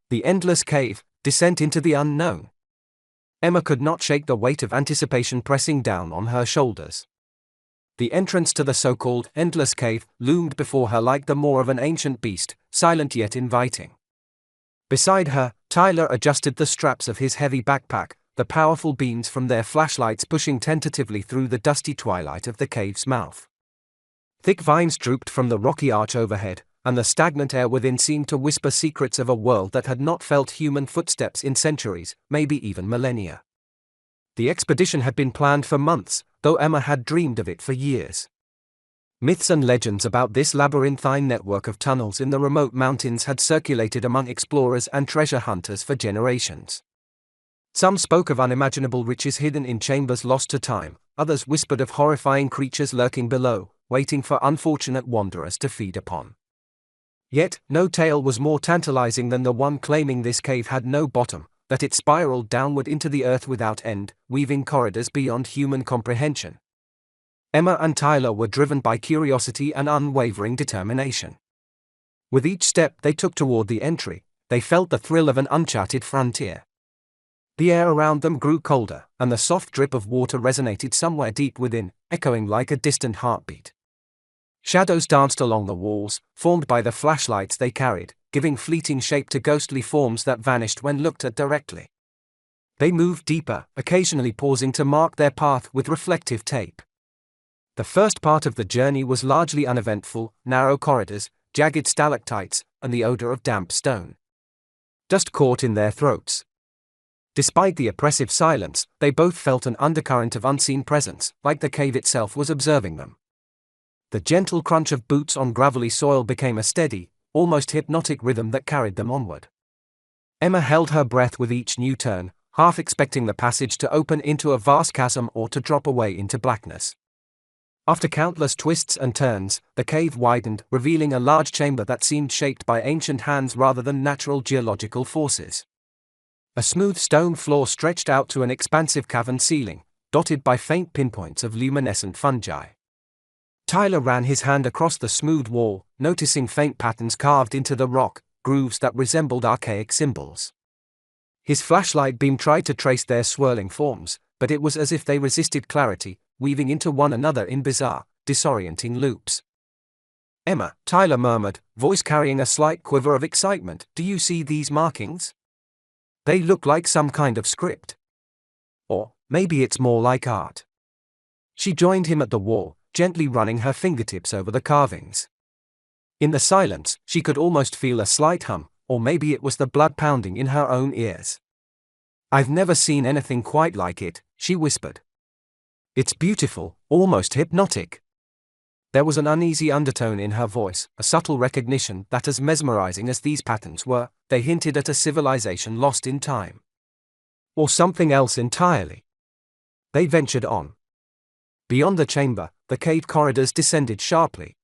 The endless cave, descent into the unknown. Emma could not shake the weight of anticipation pressing down on her shoulders. The entrance to the so-called endless cave loomed before her like the maw of an ancient beast, silent yet inviting. Beside her, Tylor adjusted the straps of his heavy backpack, the powerful beams from their flashlights pushing tentatively through the dusty twilight of the cave's mouth. Thick vines drooped from the rocky arch overhead, and the stagnant air within seemed to whisper secrets of a world that had not felt human footsteps in centuries, maybe even millennia. The expedition had been planned for months, though Emma had dreamed of it for years. Myths and legends about this labyrinthine network of tunnels in the remote mountains had circulated among explorers and treasure hunters for generations. Some spoke of unimaginable riches hidden in chambers lost to time, others whispered of horrifying creatures lurking below, waiting for unfortunate wanderers to feed upon. Yet, no tale was more tantalizing than the one claiming this cave had no bottom, that it spiraled downward into the earth without end, weaving corridors beyond human comprehension. Emma and Tylor were driven by curiosity and unwavering determination. With each step they took toward the entry, they felt the thrill of an uncharted frontier. The air around them grew colder, and the soft drip of water resonated somewhere deep within, echoing like a distant heartbeat. Shadows danced along the walls, formed by the flashlights they carried, giving fleeting shape to ghostly forms that vanished when looked at directly. They moved deeper, occasionally pausing to mark their path with reflective tape. The first part of the journey was largely uneventful: narrow corridors, jagged stalactites, and the odor of damp stone. Dust caught in their throats. Despite the oppressive silence, they both felt an undercurrent of unseen presence, like the cave itself was observing them. The gentle crunch of boots on gravelly soil became a steady, almost hypnotic rhythm that carried them onward. Emma held her breath with each new turn, half expecting the passage to open into a vast chasm or to drop away into blackness. After countless twists and turns, the cave widened, revealing a large chamber that seemed shaped by ancient hands rather than natural geological forces. A smooth stone floor stretched out to an expansive cavern ceiling, dotted by faint pinpoints of luminescent fungi. Tylor ran his hand across the smooth wall, noticing faint patterns carved into the rock, grooves that resembled archaic symbols. His flashlight beam tried to trace their swirling forms, but it was as if they resisted clarity, weaving into one another in bizarre, disorienting loops. "Emma," Tylor murmured, voice carrying a slight quiver of excitement, "do you see these markings? They look like some kind of script. Or, maybe it's more like art." She joined him at the wall, gently running her fingertips over the carvings. In the silence, she could almost feel a slight hum, or maybe it was the blood pounding in her own ears. "I've never seen anything quite like it," she whispered. "It's beautiful, almost hypnotic." There was an uneasy undertone in her voice, a subtle recognition that as mesmerizing as these patterns were, they hinted at a civilization lost in time. Or something else entirely. They ventured on. Beyond the chamber, the cave corridors descended sharply.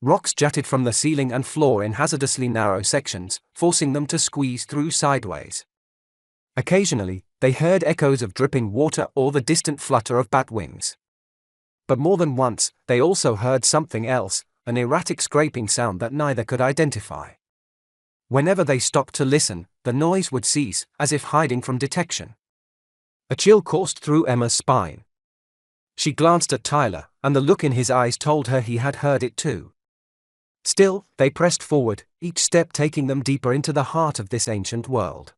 Rocks jutted from the ceiling and floor in hazardously narrow sections, forcing them to squeeze through sideways. Occasionally, they heard echoes of dripping water or the distant flutter of bat wings. But more than once, they also heard something else, an erratic scraping sound that neither could identify. Whenever they stopped to listen, the noise would cease, as if hiding from detection. A chill coursed through Emma's spine. She glanced at Tylor, and the look in his eyes told her he had heard it too. Still, they pressed forward, each step taking them deeper into the heart of this ancient world.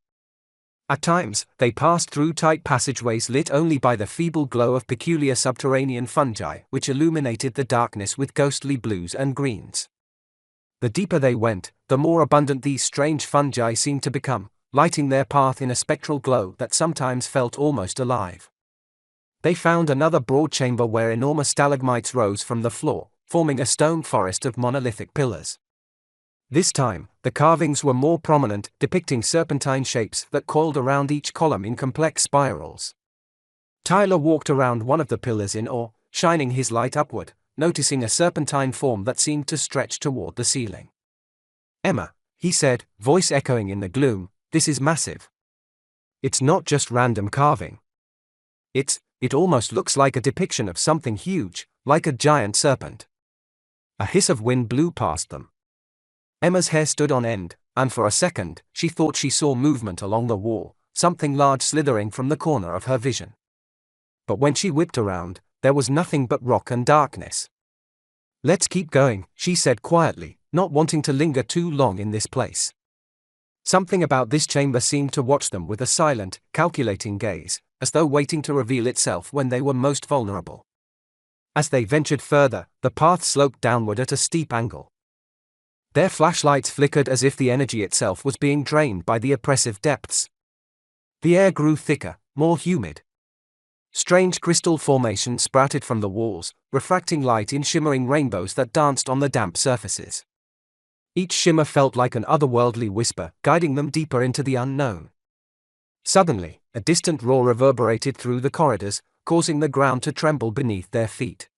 At times, they passed through tight passageways lit only by the feeble glow of peculiar subterranean fungi, which illuminated the darkness with ghostly blues and greens. The deeper they went, the more abundant these strange fungi seemed to become, lighting their path in a spectral glow that sometimes felt almost alive. They found another broad chamber where enormous stalagmites rose from the floor, forming a stone forest of monolithic pillars. This time, the carvings were more prominent, depicting serpentine shapes that coiled around each column in complex spirals. Tylor walked around one of the pillars in awe, shining his light upward, noticing a serpentine form that seemed to stretch toward the ceiling. "Emma," he said, voice echoing in the gloom, "this is massive. It's not just random carving. It almost looks like a depiction of something huge, like a giant serpent." A hiss of wind blew past them. Emma's hair stood on end, and for a second, she thought she saw movement along the wall, something large slithering from the corner of her vision. But when she whipped around, there was nothing but rock and darkness. "Let's keep going," she said quietly, not wanting to linger too long in this place. Something about this chamber seemed to watch them with a silent, calculating gaze, as though waiting to reveal itself when they were most vulnerable. As they ventured further, the path sloped downward at a steep angle. Their flashlights flickered as if the energy itself was being drained by the oppressive depths. The air grew thicker, more humid. Strange crystal formations sprouted from the walls, refracting light in shimmering rainbows that danced on the damp surfaces. Each shimmer felt like an otherworldly whisper, guiding them deeper into the unknown. Suddenly, a distant roar reverberated through the corridors, causing the ground to tremble beneath their feet.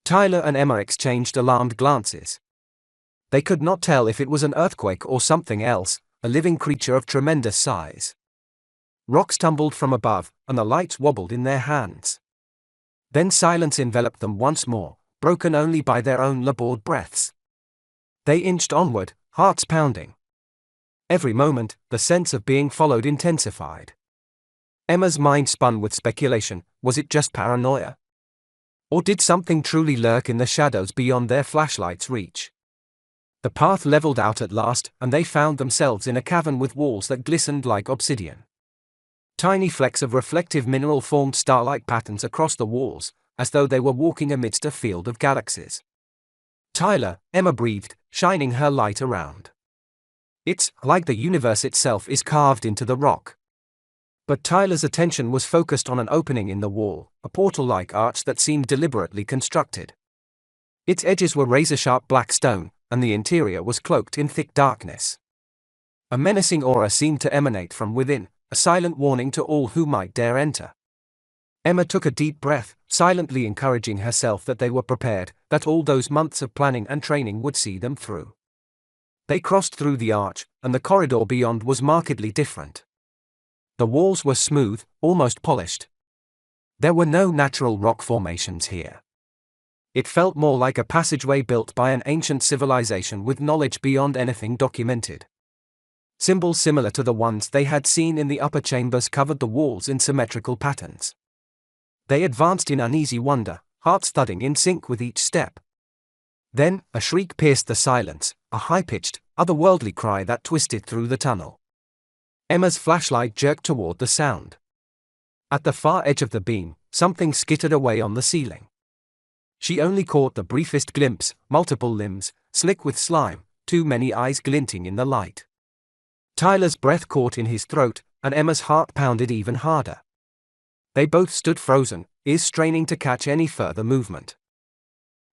Tylor and Emma exchanged alarmed glances. They could not tell if it was an earthquake or something else, a living creature of tremendous size. Rocks tumbled from above, and the lights wobbled in their hands. Then silence enveloped them once more, broken only by their own labored breaths. They inched onward, hearts pounding. Every moment, the sense of being followed intensified. Emma's mind spun with speculation. Was it just paranoia? Or did something truly lurk in the shadows beyond their flashlight's reach? The path leveled out at last, and they found themselves in a cavern with walls that glistened like obsidian. Tiny flecks of reflective mineral formed star-like patterns across the walls, as though they were walking amidst a field of galaxies. "Tylor," Emma breathed, shining her light around. "It's like the universe itself is carved into the rock." But Tylor's attention was focused on an opening in the wall, a portal-like arch that seemed deliberately constructed. Its edges were razor-sharp black stone, and the interior was cloaked in thick darkness. A menacing aura seemed to emanate from within, a silent warning to all who might dare enter. Emma took a deep breath, silently encouraging herself that they were prepared, that all those months of planning and training would see them through. They crossed through the arch, and the corridor beyond was markedly different. The walls were smooth, almost polished. There were no natural rock formations here. It felt more like a passageway built by an ancient civilization with knowledge beyond anything documented. Symbols similar to the ones they had seen in the upper chambers covered the walls in symmetrical patterns. They advanced in uneasy wonder, hearts thudding in sync with each step. Then, a shriek pierced the silence, a high-pitched, otherworldly cry that twisted through the tunnel. Emma's flashlight jerked toward the sound. At the far edge of the beam, something skittered away on the ceiling. She only caught the briefest glimpse, multiple limbs, slick with slime, too many eyes glinting in the light. Tylor's breath caught in his throat, and Emma's heart pounded even harder. They both stood frozen, ears straining to catch any further movement.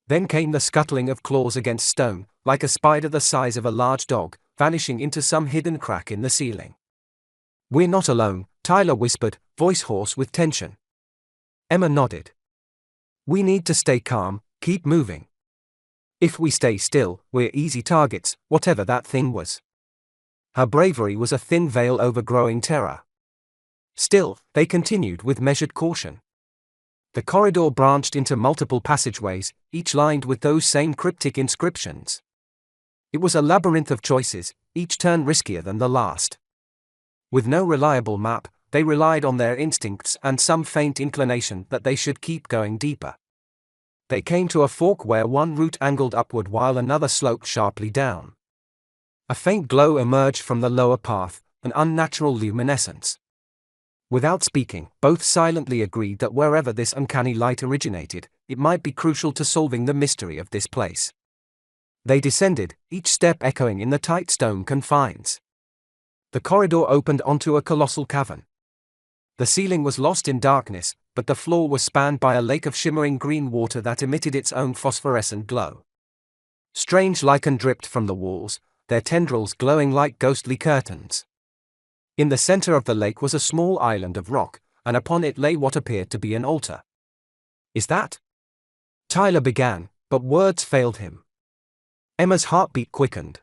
Then came the scuttling of claws against stone, like a spider the size of a large dog, vanishing into some hidden crack in the ceiling. "We're not alone," Tylor whispered, voice hoarse with tension. Emma nodded. "We need to stay calm, keep moving. If we stay still, we're easy targets, whatever that thing was." Her bravery was a thin veil over growing terror. Still, they continued with measured caution. The corridor branched into multiple passageways, each lined with those same cryptic inscriptions. It was a labyrinth of choices, each turn riskier than the last. With no reliable map, they relied on their instincts and some faint inclination that they should keep going deeper. They came to a fork where one route angled upward while another sloped sharply down. A faint glow emerged from the lower path, an unnatural luminescence. Without speaking, both silently agreed that wherever this uncanny light originated, it might be crucial to solving the mystery of this place. They descended, each step echoing in the tight stone confines. The corridor opened onto a colossal cavern. The ceiling was lost in darkness, but the floor was spanned by a lake of shimmering green water that emitted its own phosphorescent glow. Strange lichen dripped from the walls, their tendrils glowing like ghostly curtains. In the center of the lake was a small island of rock, and upon it lay what appeared to be an altar. "Is that?" Tylor began, but words failed him. Emma's heartbeat quickened.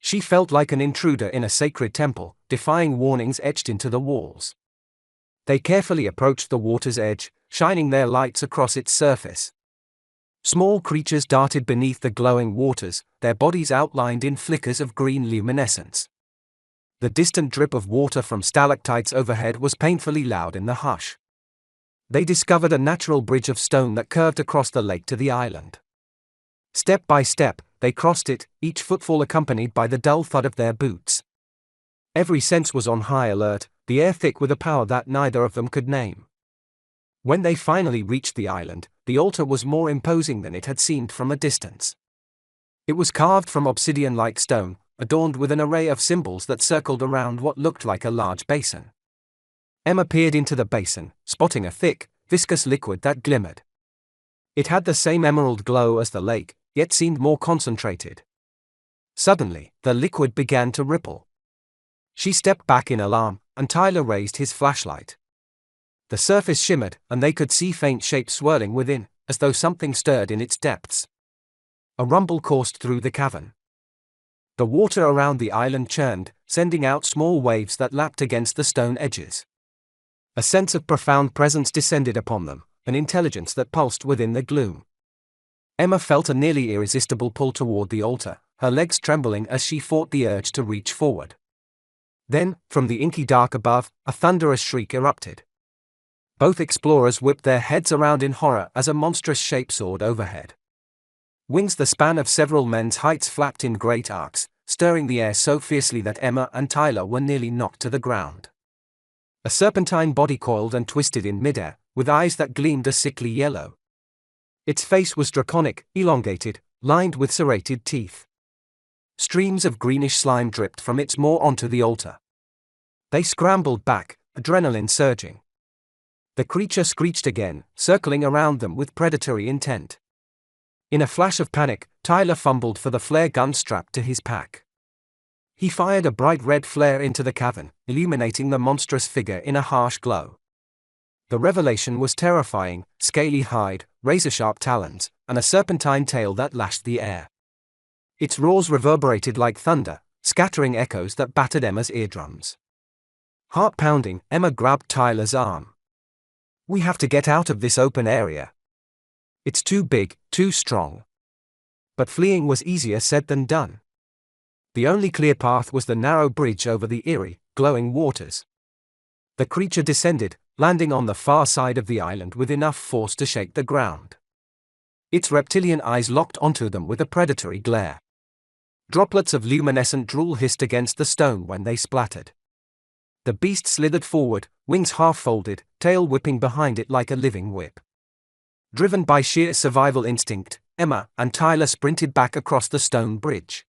She felt like an intruder in a sacred temple, defying warnings etched into the walls. They carefully approached the water's edge, shining their lights across its surface. Small creatures darted beneath the glowing waters, their bodies outlined in flickers of green luminescence. The distant drip of water from stalactites overhead was painfully loud in the hush. They discovered a natural bridge of stone that curved across the lake to the island. Step by step, they crossed it, each footfall accompanied by the dull thud of their boots. Every sense was on high alert, the air thick with a power that neither of them could name. When they finally reached the island, the altar was more imposing than it had seemed from a distance. It was carved from obsidian-like stone, adorned with an array of symbols that circled around what looked like a large basin. Emma peered into the basin, spotting a thick, viscous liquid that glimmered. It had the same emerald glow as the lake, yet seemed more concentrated. Suddenly, the liquid began to ripple. She stepped back in alarm, and Tylor raised his flashlight. The surface shimmered, and they could see faint shapes swirling within, as though something stirred in its depths. A rumble coursed through the cavern. The water around the island churned, sending out small waves that lapped against the stone edges. A sense of profound presence descended upon them, an intelligence that pulsed within the gloom. Emma felt a nearly irresistible pull toward the altar, her legs trembling as she fought the urge to reach forward. Then, from the inky dark above, a thunderous shriek erupted. Both explorers whipped their heads around in horror as a monstrous shape soared overhead. Wings the span of several men's heights flapped in great arcs, stirring the air so fiercely that Emma and Tylor were nearly knocked to the ground. A serpentine body coiled and twisted in midair, with eyes that gleamed a sickly yellow. Its face was draconic, elongated, lined with serrated teeth. Streams of greenish slime dripped from its maw onto the altar. They scrambled back, adrenaline surging. The creature screeched again, circling around them with predatory intent. In a flash of panic, Tylor fumbled for the flare gun strapped to his pack. He fired a bright red flare into the cavern, illuminating the monstrous figure in a harsh glow. The revelation was terrifying: scaly hide, razor-sharp talons, and a serpentine tail that lashed the air. Its roars reverberated like thunder, scattering echoes that battered Emma's eardrums. Heart-pounding, Emma grabbed Tylor's arm. "We have to get out of this open area. It's too big, too strong." But fleeing was easier said than done. The only clear path was the narrow bridge over the eerie, glowing waters. The creature descended, landing on the far side of the island with enough force to shake the ground. Its reptilian eyes locked onto them with a predatory glare. Droplets of luminescent drool hissed against the stone when they splattered. The beast slithered forward, wings half-folded, tail whipping behind it like a living whip. Driven by sheer survival instinct, Emma and Tylor sprinted back across the stone bridge.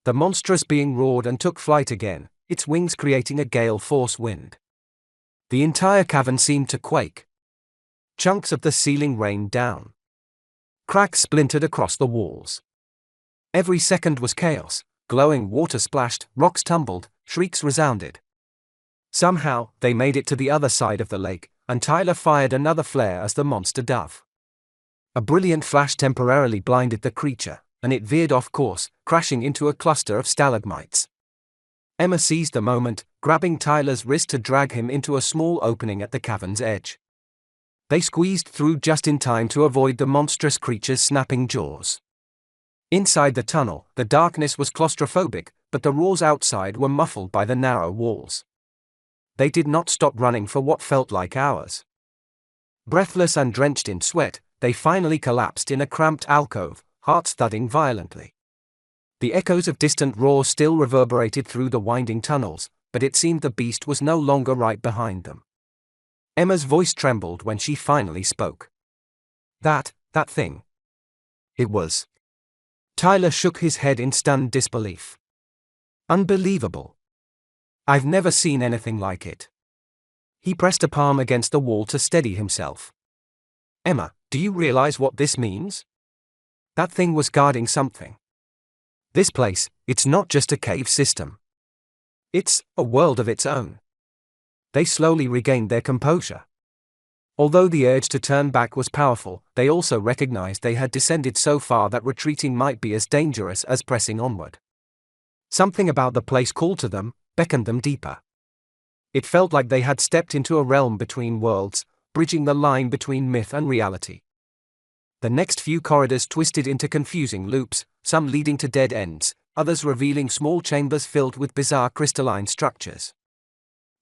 The monstrous being roared and took flight again, its wings creating a gale-force wind. The entire cavern seemed to quake. Chunks of the ceiling rained down. Cracks splintered across the walls. Every second was chaos. Glowing water splashed, rocks tumbled, shrieks resounded. Somehow, they made it to the other side of the lake, and Tylor fired another flare as the monster dove. A brilliant flash temporarily blinded the creature, and it veered off course, crashing into a cluster of stalagmites. Emma seized the moment, grabbing Tylor's wrist to drag him into a small opening at the cavern's edge. They squeezed through just in time to avoid the monstrous creature's snapping jaws. Inside the tunnel, the darkness was claustrophobic, but the roars outside were muffled by the narrow walls. They did not stop running for what felt like hours. Breathless and drenched in sweat, they finally collapsed in a cramped alcove, hearts thudding violently. The echoes of distant roars still reverberated through the winding tunnels, but it seemed the beast was no longer right behind them. Emma's voice trembled when she finally spoke. That thing. It was. Tylor shook his head in stunned disbelief. Unbelievable. I've never seen anything like it. He pressed a palm against the wall to steady himself. Emma, do you realize what this means? That thing was guarding something. This place, it's not just a cave system. It's a world of its own. They slowly regained their composure. Although the urge to turn back was powerful, they also recognized they had descended so far that retreating might be as dangerous as pressing onward. Something about the place called to them, beckoned them deeper. It felt like they had stepped into a realm between worlds, bridging the line between myth and reality. The next few corridors twisted into confusing loops, some leading to dead ends, others revealing small chambers filled with bizarre crystalline structures.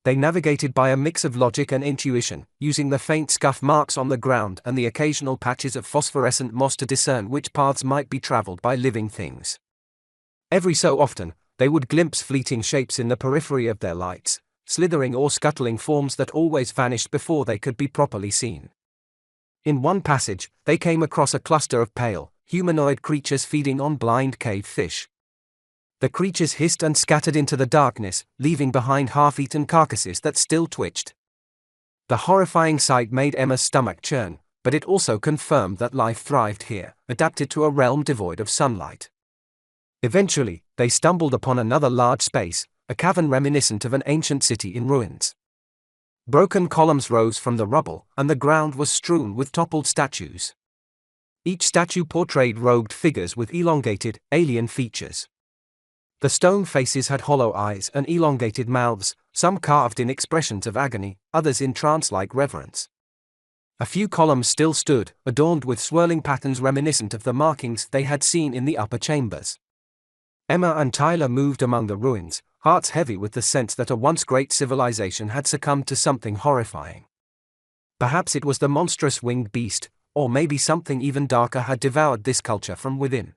They navigated by a mix of logic and intuition, using the faint scuff marks on the ground and the occasional patches of phosphorescent moss to discern which paths might be traveled by living things. Every so often, they would glimpse fleeting shapes in the periphery of their lights, slithering or scuttling forms that always vanished before they could be properly seen. In one passage, they came across a cluster of pale, humanoid creatures feeding on blind cave fish. The creatures hissed and scattered into the darkness, leaving behind half-eaten carcasses that still twitched. The horrifying sight made Emma's stomach churn, but it also confirmed that life thrived here, adapted to a realm devoid of sunlight. Eventually, they stumbled upon another large space, a cavern reminiscent of an ancient city in ruins. Broken columns rose from the rubble, and the ground was strewn with toppled statues. Each statue portrayed robed figures with elongated, alien features. The stone faces had hollow eyes and elongated mouths, some carved in expressions of agony, others in trance-like reverence. A few columns still stood, adorned with swirling patterns reminiscent of the markings they had seen in the upper chambers. Emma and Tylor moved among the ruins, hearts heavy with the sense that a once great civilization had succumbed to something horrifying. Perhaps it was the monstrous winged beast, or maybe something even darker had devoured this culture from within.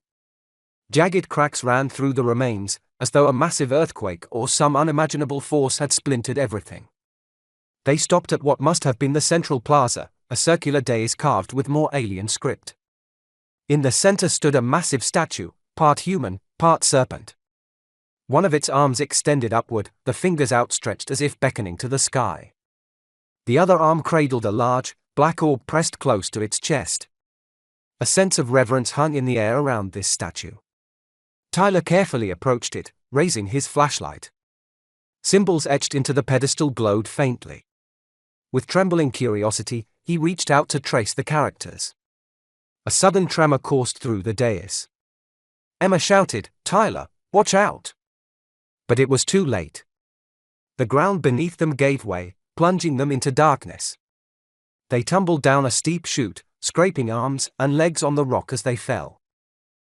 Jagged cracks ran through the remains, as though a massive earthquake or some unimaginable force had splintered everything. They stopped at what must have been the central plaza, a circular dais carved with more alien script. In the center stood a massive statue, part human, part serpent. One of its arms extended upward, the fingers outstretched as if beckoning to the sky. The other arm cradled a large, black orb pressed close to its chest. A sense of reverence hung in the air around this statue. Tylor carefully approached it, raising his flashlight. Symbols etched into the pedestal glowed faintly. With trembling curiosity, he reached out to trace the characters. A sudden tremor coursed through the dais. Emma shouted, "Tylor, watch out!" But it was too late. The ground beneath them gave way, plunging them into darkness. They tumbled down a steep chute, scraping arms and legs on the rock as they fell.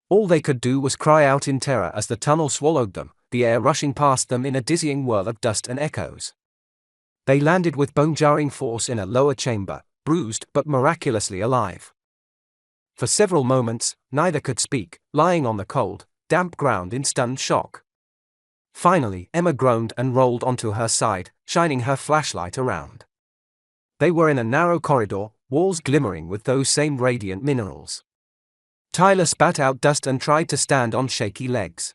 All they could do was cry out in terror as the tunnel swallowed them, the air rushing past them in a dizzying whirl of dust and echoes. They landed with bone-jarring force in a lower chamber, bruised but miraculously alive. For several moments, neither could speak, lying on the cold, damp ground in stunned shock. Finally, Emma groaned and rolled onto her side, shining her flashlight around. They were in a narrow corridor, walls glimmering with those same radiant minerals. Tylor spat out dust and tried to stand on shaky legs.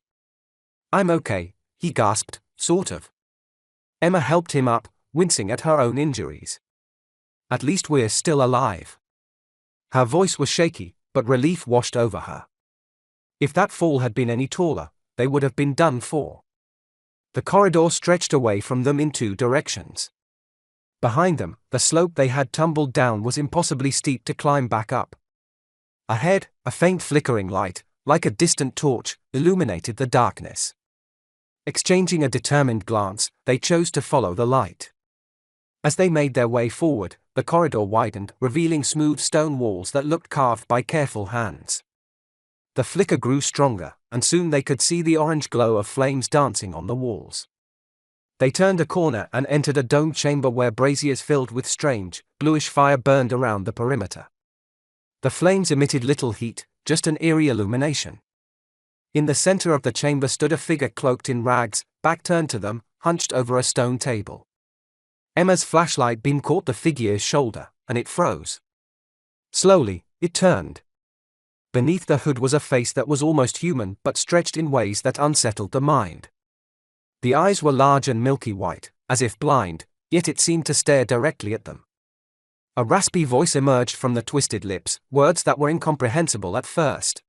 "I'm okay," he gasped, sort of. Emma helped him up, wincing at her own injuries. "At least we're still alive." Her voice was shaky, but relief washed over her. If that fall had been any taller, they would have been done for. The corridor stretched away from them in two directions. Behind them, the slope they had tumbled down was impossibly steep to climb back up. Ahead, a faint flickering light, like a distant torch, illuminated the darkness. Exchanging a determined glance, they chose to follow the light. As they made their way forward, the corridor widened, revealing smooth stone walls that looked carved by careful hands. The flicker grew stronger, and soon they could see the orange glow of flames dancing on the walls. They turned a corner and entered a domed chamber where braziers filled with strange, bluish fire burned around the perimeter. The flames emitted little heat, just an eerie illumination. In the center of the chamber stood a figure cloaked in rags, back turned to them, hunched over a stone table. Emma's flashlight beam caught the figure's shoulder, and it froze. Slowly, it turned. Beneath the hood was a face that was almost human but stretched in ways that unsettled the mind. The eyes were large and milky white, as if blind, yet it seemed to stare directly at them. A raspy voice emerged from the twisted lips, words that were incomprehensible at first.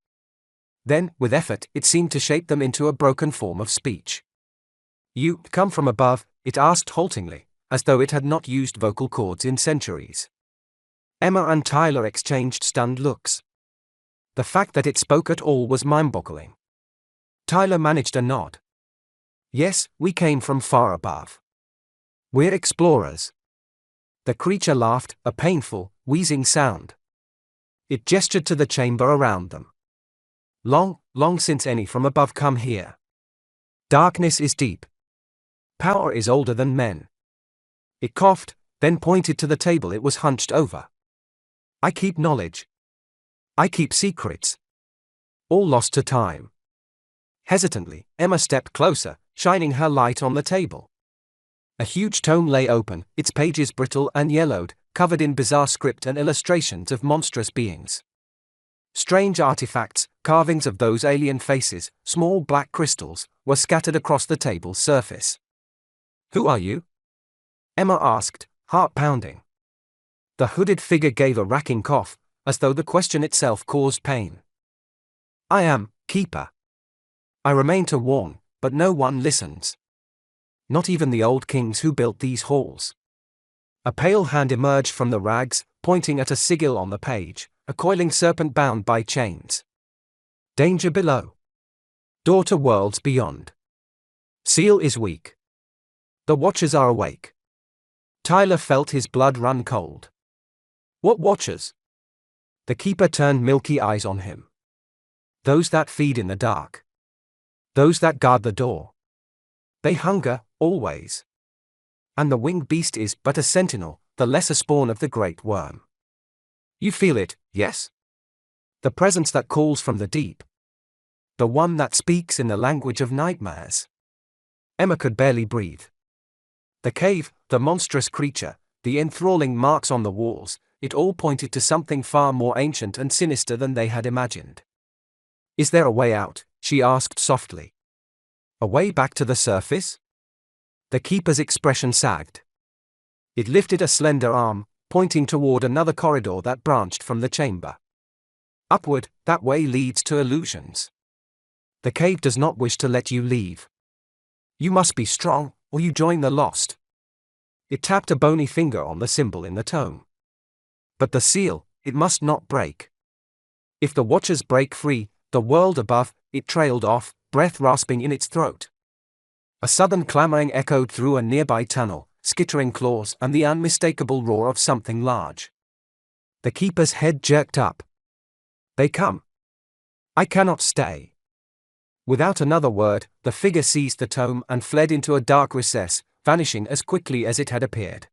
Then, with effort, it seemed to shape them into a broken form of speech. "You come from above?" it asked haltingly, as though it had not used vocal cords in centuries. Emma and Tylor exchanged stunned looks. The fact that it spoke at all was mind-boggling. Tylor managed a nod. "Yes, we came from far above. We're explorers." The creature laughed, a painful, wheezing sound. It gestured to the chamber around them. Long, long since any from above come here. Darkness is deep. Power is older than men. It coughed, then pointed to the table it was hunched over. I keep knowledge. I keep secrets. All lost to time. Hesitantly, Emma stepped closer, shining her light on the table. A huge tome lay open, its pages brittle and yellowed, covered in bizarre script and illustrations of monstrous beings. Strange artifacts, carvings of those alien faces, small black crystals, were scattered across the table's surface. "Who are you?" Emma asked, heart pounding. The hooded figure gave a racking cough, as though the question itself caused pain. "I am Keeper. I remain to warn, but no one listens. Not even the old kings who built these halls." A pale hand emerged from the rags, pointing at a sigil on the page, a coiling serpent bound by chains. "Danger below. Door to worlds beyond. Seal is weak. The watchers are awake." Tylor felt his blood run cold. "What watchers?" The keeper turned milky eyes on him. "Those that feed in the dark. Those that guard the door. They hunger, always. And the winged beast is but a sentinel, the lesser spawn of the great worm. You feel it, yes? The presence that calls from the deep. The one that speaks in the language of nightmares." Emma could barely breathe. The cave, the monstrous creature, the enthralling marks on the walls, it all pointed to something far more ancient and sinister than they had imagined. "Is there a way out?" she asked softly. "A way back to the surface?" The keeper's expression sagged. It lifted a slender arm, pointing toward another corridor that branched from the chamber. "Upward, that way leads to illusions. The cave does not wish to let you leave. You must be strong, or you join the lost." It tapped a bony finger on the symbol in the tome. "But the seal, it must not break. If the watchers break free, the world above," it trailed off, breath rasping in its throat. A sudden clamoring echoed through a nearby tunnel, skittering claws and the unmistakable roar of something large. The keeper's head jerked up. "They come. I cannot stay." Without another word, the figure seized the tome and fled into a dark recess, vanishing as quickly as it had appeared.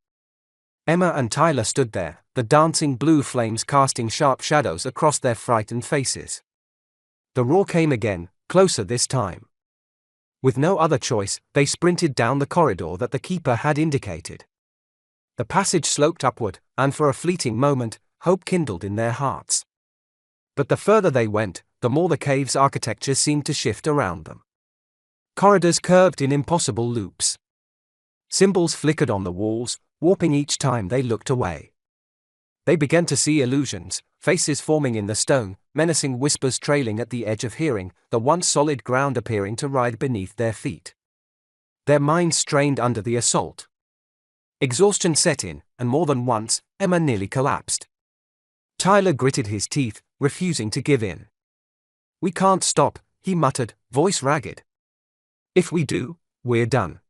Emma and Tylor stood there, the dancing blue flames casting sharp shadows across their frightened faces. The roar came again, closer this time. With no other choice, they sprinted down the corridor that the keeper had indicated. The passage sloped upward, and for a fleeting moment, hope kindled in their hearts. But the further they went, the more the cave's architecture seemed to shift around them. Corridors curved in impossible loops. Symbols flickered on the walls, warping each time they looked away. They began to see illusions, faces forming in the stone, menacing whispers trailing at the edge of hearing, the once solid ground appearing to ride beneath their feet. Their minds strained under the assault. Exhaustion set in, and more than once, Emma nearly collapsed. Tylor gritted his teeth, refusing to give in. "We can't stop," he muttered, voice ragged. "If we do, we're done."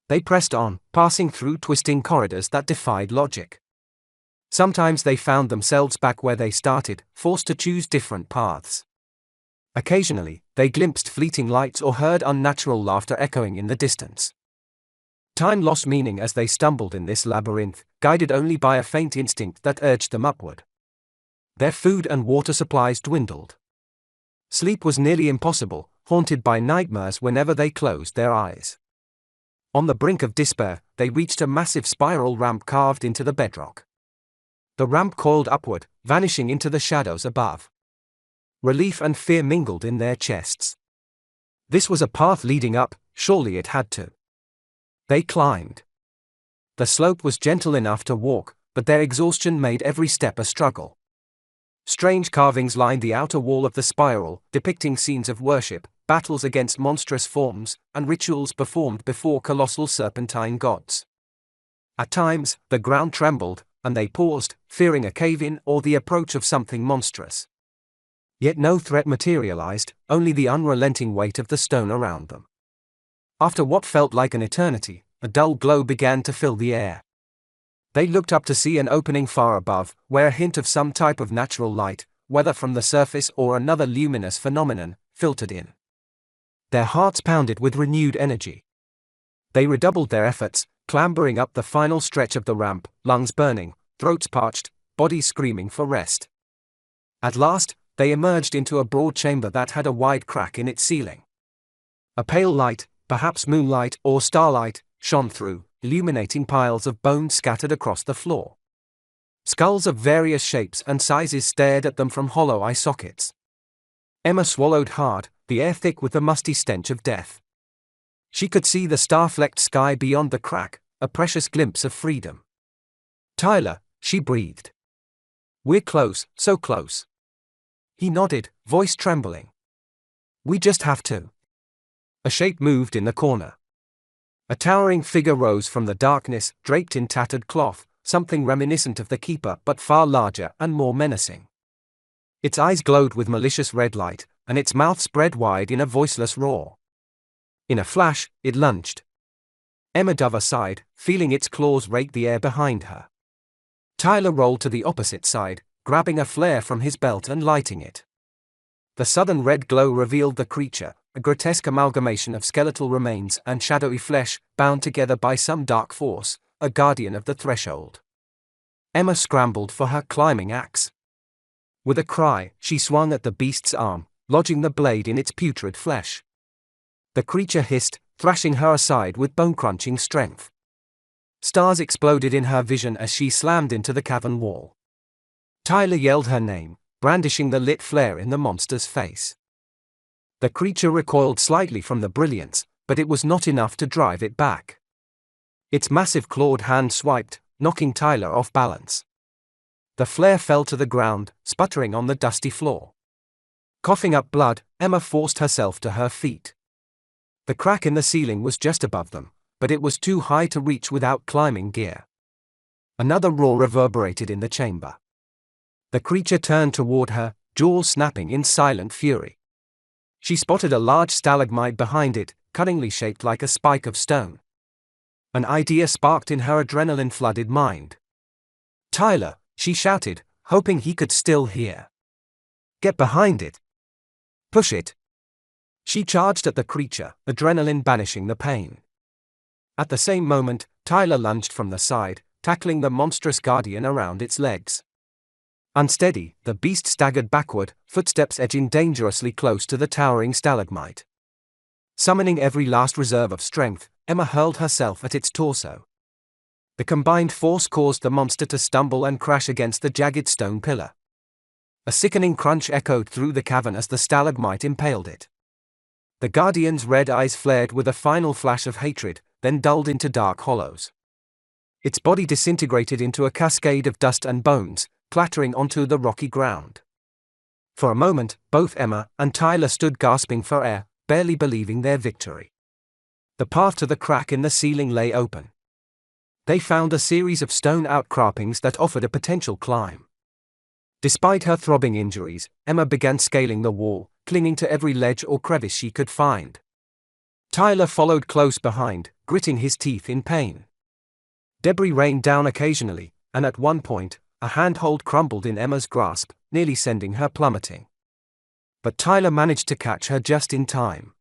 They pressed on, passing through twisting corridors that defied logic. Sometimes they found themselves back where they started, forced to choose different paths. Occasionally, they glimpsed fleeting lights or heard unnatural laughter echoing in the distance. Time lost meaning as they stumbled in this labyrinth, guided only by a faint instinct that urged them upward. Their food and water supplies dwindled. Sleep was nearly impossible, haunted by nightmares whenever they closed their eyes. On the brink of despair, they reached a massive spiral ramp carved into the bedrock. The ramp coiled upward, vanishing into the shadows above. Relief and fear mingled in their chests. This was a path leading up, surely it had to. They climbed. The slope was gentle enough to walk, but their exhaustion made every step a struggle. Strange carvings lined the outer wall of the spiral, depicting scenes of worship, battles against monstrous forms, and rituals performed before colossal serpentine gods. At times, the ground trembled, and they paused, fearing a cave-in or the approach of something monstrous. Yet no threat materialized, only the unrelenting weight of the stone around them. After what felt like an eternity, a dull glow began to fill the air. They looked up to see an opening far above, where a hint of some type of natural light, whether from the surface or another luminous phenomenon, filtered in. Their hearts pounded with renewed energy. They redoubled their efforts, clambering up the final stretch of the ramp, lungs burning, throats parched, bodies screaming for rest. At last, they emerged into a broad chamber that had a wide crack in its ceiling. A pale light, perhaps moonlight or starlight, shone through, illuminating piles of bones scattered across the floor. Skulls of various shapes and sizes stared at them from hollow eye sockets. Emma swallowed hard, the air thick with the musty stench of death. She could see the star-flecked sky beyond the crack, a precious glimpse of freedom. "Tylor," she breathed. "We're close, so close." He nodded, voice trembling. "We just have to." A shape moved in the corner. A towering figure rose from the darkness, draped in tattered cloth, something reminiscent of the Keeper but far larger and more menacing. Its eyes glowed with malicious red light, and its mouth spread wide in a voiceless roar. In a flash, it lunged. Emma dove aside, feeling its claws rake the air behind her. Tylor rolled to the opposite side, grabbing a flare from his belt and lighting it. The sudden red glow revealed the creature, a grotesque amalgamation of skeletal remains and shadowy flesh, bound together by some dark force, a guardian of the threshold. Emma scrambled for her climbing axe. With a cry, she swung at the beast's arm, lodging the blade in its putrid flesh. The creature hissed, thrashing her aside with bone-crunching strength. Stars exploded in her vision as she slammed into the cavern wall. Tylor yelled her name, brandishing the lit flare in the monster's face. The creature recoiled slightly from the brilliance, but it was not enough to drive it back. Its massive clawed hand swiped, knocking Tylor off balance. The flare fell to the ground, sputtering on the dusty floor. Coughing up blood, Emma forced herself to her feet. The crack in the ceiling was just above them, but it was too high to reach without climbing gear. Another roar reverberated in the chamber. The creature turned toward her, jaws snapping in silent fury. She spotted a large stalagmite behind it, cunningly shaped like a spike of stone. An idea sparked in her adrenaline-flooded mind. "Tylor," she shouted, hoping he could still hear. "Get behind it. Push it." She charged at the creature, adrenaline banishing the pain. At the same moment, Tylor lunged from the side, tackling the monstrous guardian around its legs. Unsteady, the beast staggered backward, footsteps edging dangerously close to the towering stalagmite. Summoning every last reserve of strength, Emma hurled herself at its torso. The combined force caused the monster to stumble and crash against the jagged stone pillar. A sickening crunch echoed through the cavern as the stalagmite impaled it. The guardian's red eyes flared with a final flash of hatred, then dulled into dark hollows. Its body disintegrated into a cascade of dust and bones, clattering onto the rocky ground. For a moment, both Emma and Tylor stood gasping for air, barely believing their victory. The path to the crack in the ceiling lay open. They found a series of stone outcroppings that offered a potential climb. Despite her throbbing injuries, Emma began scaling the wall, clinging to every ledge or crevice she could find. Tylor followed close behind, gritting his teeth in pain. Debris rained down occasionally, and at one point, a handhold crumbled in Emma's grasp, nearly sending her plummeting. But Tylor managed to catch her just in time.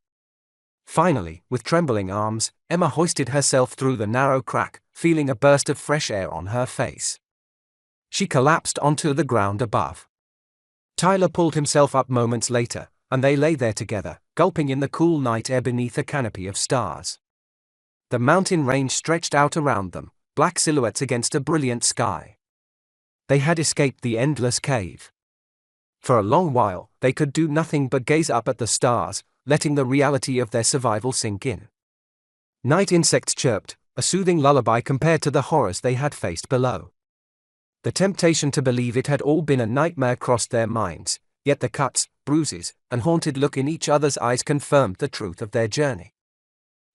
Finally, with trembling arms, Emma hoisted herself through the narrow crack, feeling a burst of fresh air on her face. She collapsed onto the ground above. Tylor pulled himself up moments later, and they lay there together, gulping in the cool night air beneath a canopy of stars. The mountain range stretched out around them, black silhouettes against a brilliant sky. They had escaped the endless cave. For a long while, they could do nothing but gaze up at the stars, letting the reality of their survival sink in. Night insects chirped, a soothing lullaby compared to the horrors they had faced below. The temptation to believe it had all been a nightmare crossed their minds, yet the cuts, bruises, and haunted look in each other's eyes confirmed the truth of their journey.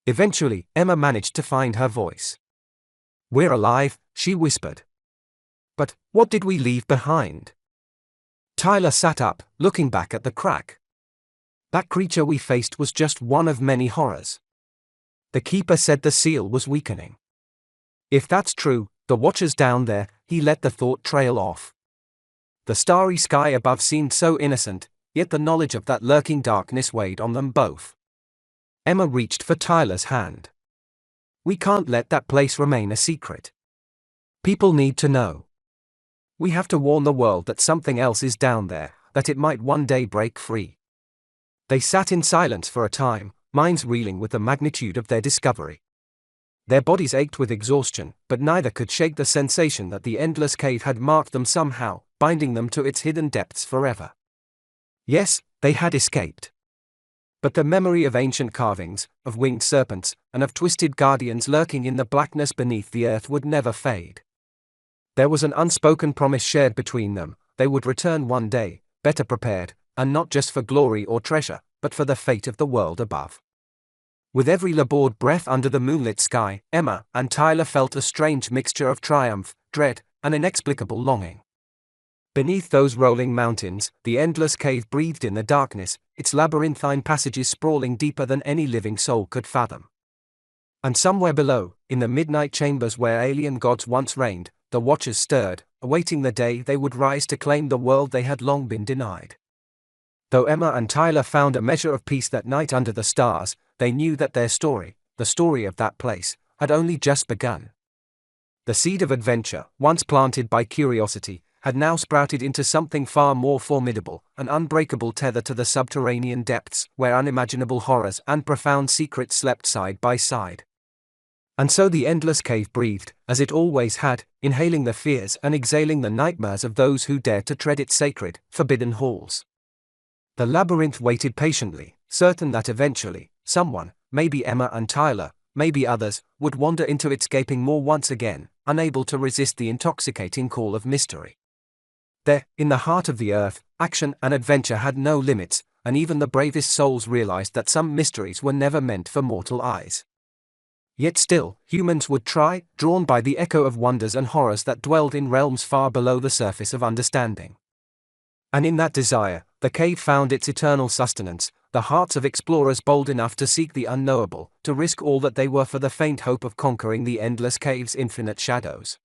Eventually, Emma managed to find her voice. "We're alive," she whispered. "But what did we leave behind?" Tylor sat up, looking back at the crack. "That creature we faced was just one of many horrors. The Keeper said the seal was weakening. If that's true, The watchers down there, he let the thought trail off. The starry sky above seemed so innocent, yet the knowledge of that lurking darkness weighed on them both. Emma reached for Tylor's hand. We can't let that place remain a secret. People need to know. We have to warn the world that something else is down there, that it might one day break free. They sat in silence for a time, minds reeling with the magnitude of their discovery. Their bodies ached with exhaustion, but neither could shake the sensation that the endless cave had marked them somehow, binding them to its hidden depths forever. Yes, they had escaped. But the memory of ancient carvings, of winged serpents, and of twisted guardians lurking in the blackness beneath the earth would never fade. There was an unspoken promise shared between them: they would return one day, better prepared, and not just for glory or treasure, but for the fate of the world above. With every laboured breath under the moonlit sky, Emma and Tylor felt a strange mixture of triumph, dread, and inexplicable longing. Beneath those rolling mountains, the endless cave breathed in the darkness, its labyrinthine passages sprawling deeper than any living soul could fathom. And somewhere below, in the midnight chambers where alien gods once reigned, the watchers stirred, awaiting the day they would rise to claim the world they had long been denied. Though Emma and Tylor found a measure of peace that night under the stars, they knew that their story, the story of that place, had only just begun. The seed of adventure, once planted by curiosity, had now sprouted into something far more formidable, an unbreakable tether to the subterranean depths, where unimaginable horrors and profound secrets slept side by side. And so the endless cave breathed, as it always had, inhaling the fears and exhaling the nightmares of those who dared to tread its sacred, forbidden halls. The labyrinth waited patiently, certain that eventually, someone, maybe Emma and Tylor, maybe others, would wander into its gaping maw once again, unable to resist the intoxicating call of mystery. There, in the heart of the earth, action and adventure had no limits, and even the bravest souls realized that some mysteries were never meant for mortal eyes. Yet still, humans would try, drawn by the echo of wonders and horrors that dwelled in realms far below the surface of understanding. And in that desire, the cave found its eternal sustenance, the hearts of explorers bold enough to seek the unknowable, to risk all that they were for the faint hope of conquering the endless cave's infinite shadows.